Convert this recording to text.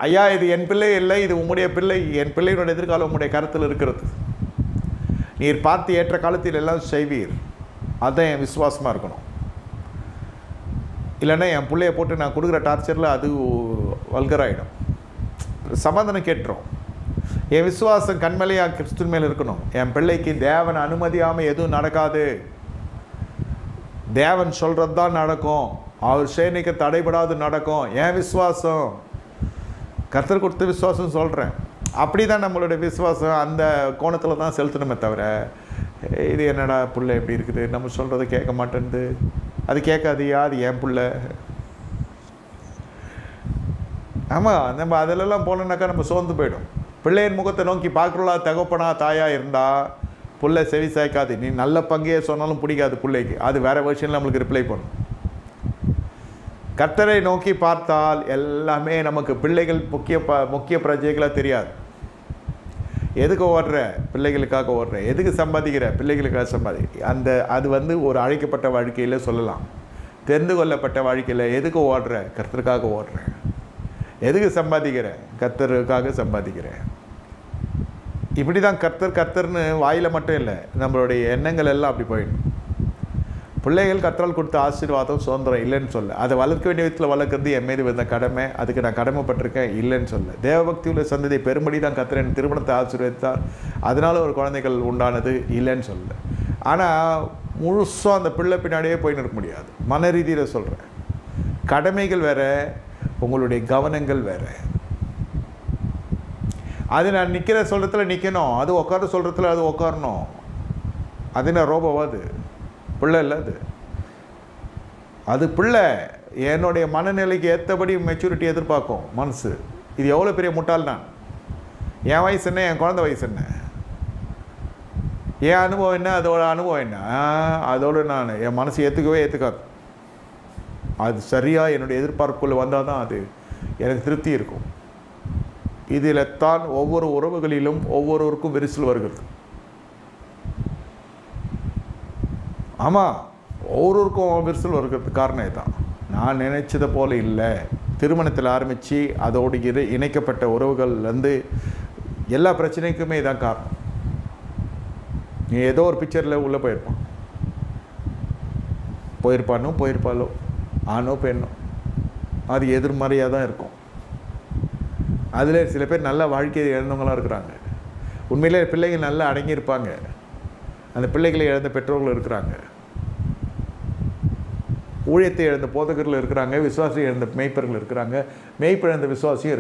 ஐயா இது என் பிள்ளை இல்லை, இது உம்முடைய பிள்ளை, என் பிள்ளையினுடைய எதிர்காலம் உம்முடைய கருத்தில் இருக்கிறது, நீர் பார்த்து ஏற்ற காலத்தில் எல்லாம் செய்வீர். அதுதான் என் விசுவாசமாக இருக்கணும். இல்லைன்னா என் பிள்ளைய போட்டு நான் கொடுக்குற டார்ச்சரில் அது வல்கராயிடும். சமாதானம் கேட்டுரும். என் விசுவாசம் கண்மலையாக கிறிஸ்துவின் மேல் இருக்கணும். என் பிள்ளைக்கு தேவன் அனுமதியாமல் எதுவும் நடக்காது. தேவன் சொல்கிறது தான் நடக்கும். அவர் சேனைக்கு தடைபடாது நடக்கும். என் விசுவாசம் கர்த்தர் கொடுத்த விசுவாசம் சொல்கிறேன். அப்படி தான் நம்மளுடைய விசுவாசம் அந்த கோணத்தில் தான் செலுத்தணுமே தவிர, இது என்னடா புள்ள எப்படி இருக்குது, நம்ம சொல்கிறத கேட்க மாட்டேன்து, அது கேட்காதியா, அது என் புள்ள. ஆமாம், நம்ம அதிலெல்லாம் போனோன்னாக்கா நம்ம சோர்ந்து போயிடும். பிள்ளையின் முகத்தை நோக்கி பார்க்குறா தகப்பனா தாயா இருந்தால் புள்ளை செவி சாய்க்காது. நீ நல்ல பங்கையே சொன்னாலும் பிடிக்காது பிள்ளைக்கு. அது வேறு விஷயம் நம்மளுக்கு ரிப்ளை பண்ணும். கர்த்தரை நோக்கி பார்த்தால் எல்லாமே நமக்கு பிள்ளைகள் முக்கிய பிரஜைகளாக தெரியாது. எதுக்கு ஓடுற? பிள்ளைகளுக்காக ஓடுற. எதுக்கு சம்பாதிக்கிற? பிள்ளைகளுக்காக அது ஒரு அழைக்கப்பட்ட வாழ்க்கையில் சொல்லலாம். தெரிந்து கொள்ளப்பட்ட வாழ்க்கையில் எதுக்கு ஓடுற? கர்த்தருக்காக ஓடுறேன். எதுக்கு சம்பாதிக்கிறேன்? கர்த்தருக்காக சம்பாதிக்கிறேன். இப்படி தான் கர்த்தர்னு வாயில் மட்டும் இல்லை, நம்மளுடைய எண்ணங்கள் எல்லாம் அப்படி போயிடும். பிள்ளைகள் கர்த்தரால் கொடுத்த ஆசீர்வாதம் சுதந்திரம் இல்லைன்னு சொல்ல, அதை வளர்க்க வேண்டிய விதத்தில் வளர்க்குறது என் மீது வந்த கடமை, அதுக்கு நான் கடமைப்பட்டிருக்கேன் இல்லைன்னு சொல்ல. தேவபக்தி உள்ள சந்ததியை பெரும்படி தான் கர்த்தர் திருமணத்தை ஆசீர்வதித்தார், அதனால் ஒரு குழந்தைகள் உண்டானது இல்லைன்னு சொல்ல. ஆனால் முழுசாக அந்த பிள்ளை பின்னாடியே போயின்னு இருக்க முடியாது. மன ரீதியில் சொல்கிறேன். கடமைகள் வேறு, உங்களுடைய கவனங்கள் வேறு. அது நான் நிற்கிற சொல்கிறதுல நிற்கணும், அது உட்கார சொல்கிறதுல அது உட்காரணும். அது நான் ரோபோவாது பிள்ளை இல்லை. அது பிள்ளை என்னுடைய மனநிலைக்கு ஏற்றபடி மெச்சூரிட்டி எதிர்பார்க்கும் மனசு. இது எவ்வளோ பெரிய முட்டாள் நான். என் வயசு என்ன, என் குழந்தை வயசு என்ன, என் அனுபவம் என்ன, அதோட அனுபவம் என்ன, அதோடு நான் என் மனசு ஏற்றுக்காது. அது சரியாக என்னுடைய எதிர்பார்ப்புக்குள்ளே வந்தால் தான் அது எனக்கு திருப்தி இருக்கும். இதில் தான் ஒவ்வொரு உறவுகளிலும் ஒவ்வொருவருக்கும் விரிசல் வருகிறது. ஆமாம், ஒவ்வொருவருக்கும் விரிசல் வருகிறதுக்கு காரணம் தான். நான் நினைச்சதை போல் இல்லை. திருமணத்தில் ஆரம்பித்து அதோடு இணைக்கப்பட்ட உறவுகள்லேருந்து எல்லா பிரச்சனைக்குமே இதான் காரணம். நீ ஏதோ ஒரு பிக்சரில் உள்ளே போயிருப்பாளோ ஆணோ பெண்ணோ, அது எதிர்மறையாக தான் இருக்கும். அதில் சில பேர் நல்ல வாழ்க்கையை இழந்தவங்களாம் இருக்கிறாங்க. உண்மையிலே பிள்ளைகள் நல்லா அடங்கியிருப்பாங்க. அந்த பிள்ளைகளை இழந்த பெற்றோர்கள் இருக்கிறாங்க. ஊழியத்தை இழந்த போதகர்கள் இருக்கிறாங்க. விசுவாசி இழந்த மேய்ப்பர்கள் இருக்கிறாங்க. மேய்ப்பிழந்த விசுவாசியும் இருக்குது.